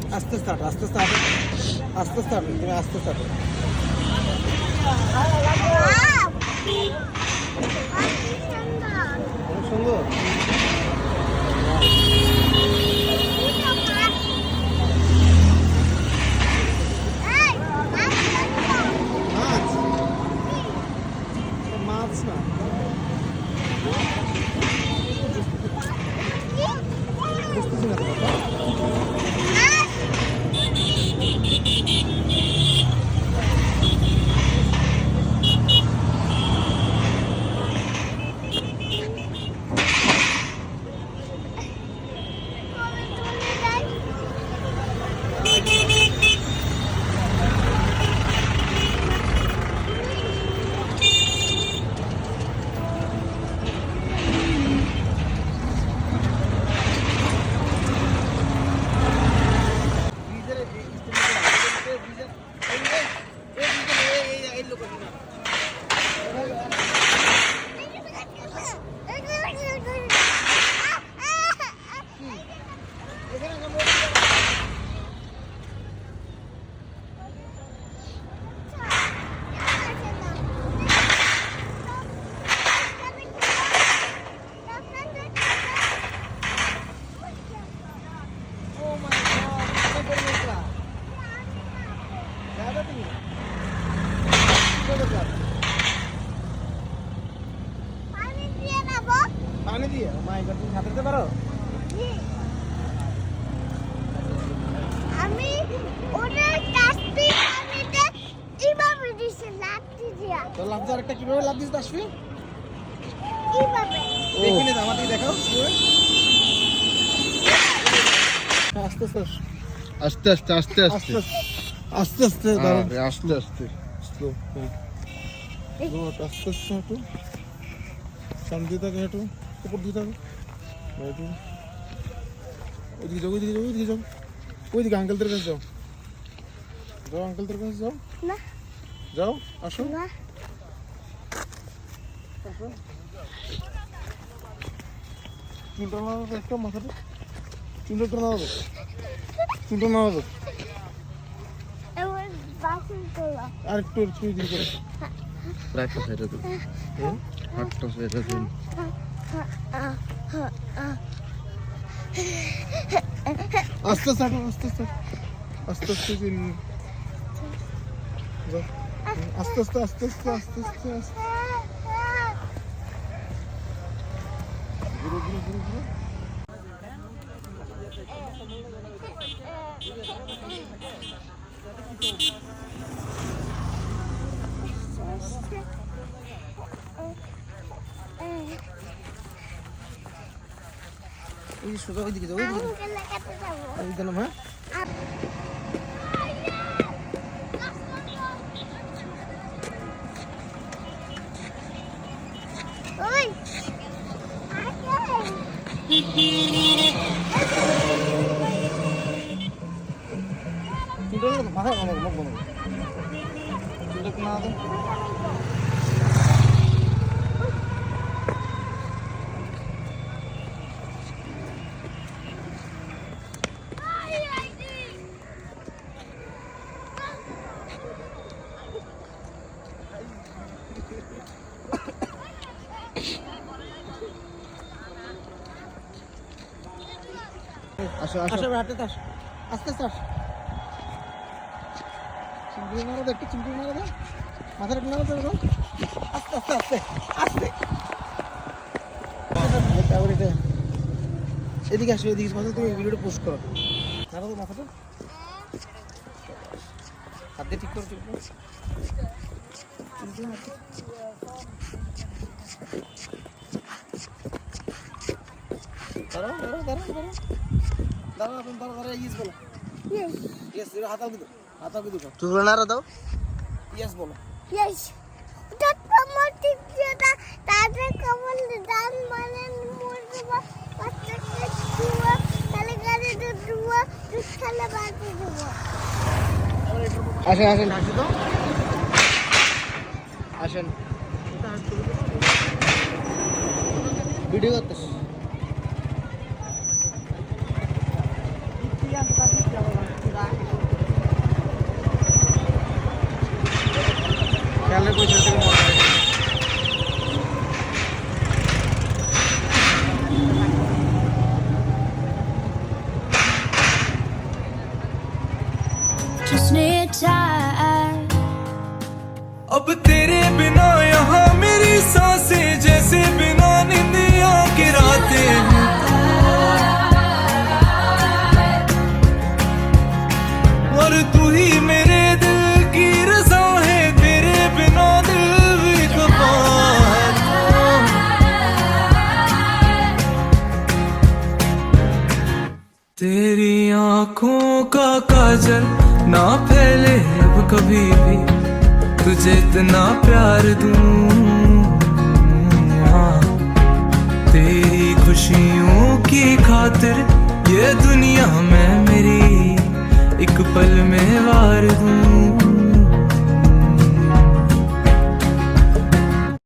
আস্তে স্টার্ট আস্তে স্টার্ট আস্তে স্টার্ট তুমি আস্তে স্টার্ট অনেক সুন্দর মাছ না বুঝতেছি না পানি দিয়ে মাই গড তুমি সাঁতারতে পারো আমি ওদের কাছতে পানিতে কিভাবে দিছি লাঠি দিয়া তো লাফ দিয়ে আরেকটা কিভাবে লাফ দিছ তাসফি কিভাবে দেখিনি তো আমাকে দেখাও আস্তে আস্তে আস্তে আস্তে আস্তে আস্তে আস্তে দাঁড়াও আস্তে আস্তে স্লো আস্তে আস্তে হাঁটো শান্তি থাকে হাঁটো উপর দিয়ে থাকো হাঁটো ওইদিকে যাও ওইদিকে যাও ওইদিকে যাও ওইদিকে আঙ্কেলদের কাছে যাও যাও আঙ্কেলদের কাছে যাও না যাও আসো না চুলটা না একটা মাথাটা চুলটা না হবে চুলটা না হবে এবার বাসন তোলা আর একটু একটু দিন করে রাখো সেটা তো হাতটা সেটা দিন আস্তে আস্তে হাঁটো আস্তে আস্তে আস্তে আস্তে দিন যাও আস্তে আস্তে আস্তে আস্তে আস্তে আস্তে আস্তে ঘুরো ঘুরো ঘুরো ঘুরো ওই সোজা ওইদিকে যাও ওইদিকে ওই দিলাম হ্যাঁ ওই চুলটা মাথা মুখ বানাবো চুলটা না দাও আসো আসো হাঁটতে আসো আস্তে আস্তে আসো চিংড়ি মারা দাও একটু চিংড়ি মারা দাও মাথাটা একটু নাড়া দাও আস্তে আস্তে আস্তে আস্তে তারপরে এটা এদিকে আসো এদিকে মাথা তুমি ভিডিওটা পোস্ট করো নাড়া দাও মাথাটা হাত দিয়ে ঠিক করো দাঁড়াও দাঁড়াও দাঁড়াও দাঁড়াও দাঁড়াও তুমি দাঁড়াও ইয়েস বলো ইয়েস হাতাও কিন্তু চুল নাড়া দাও ইয়েস বলো ইয়েস ওটা কমল টিপটা তাদের কমল দান মানে মুরবা বাচ্চাকে দুয়া তাহলে গাড়ি দুয়া দুখালে বাড়তে দেব আসেন আসেন হাসি তো আসেন ভিডিও করতেছ अब तेरे बिना यहाँ मेरी सांसें जैसे बिना निंदिया की रातें हैं। और तू ही मेरे दिल की रज़ा है, तेरे बिना दिल भी खफा है। तेरी आंखों का काजल ना फैले अब कभी भी, तुझे इतना प्यार दूं। हाँ, तेरी खुशियों की खातिर ये दुनिया में मेरी एक पल में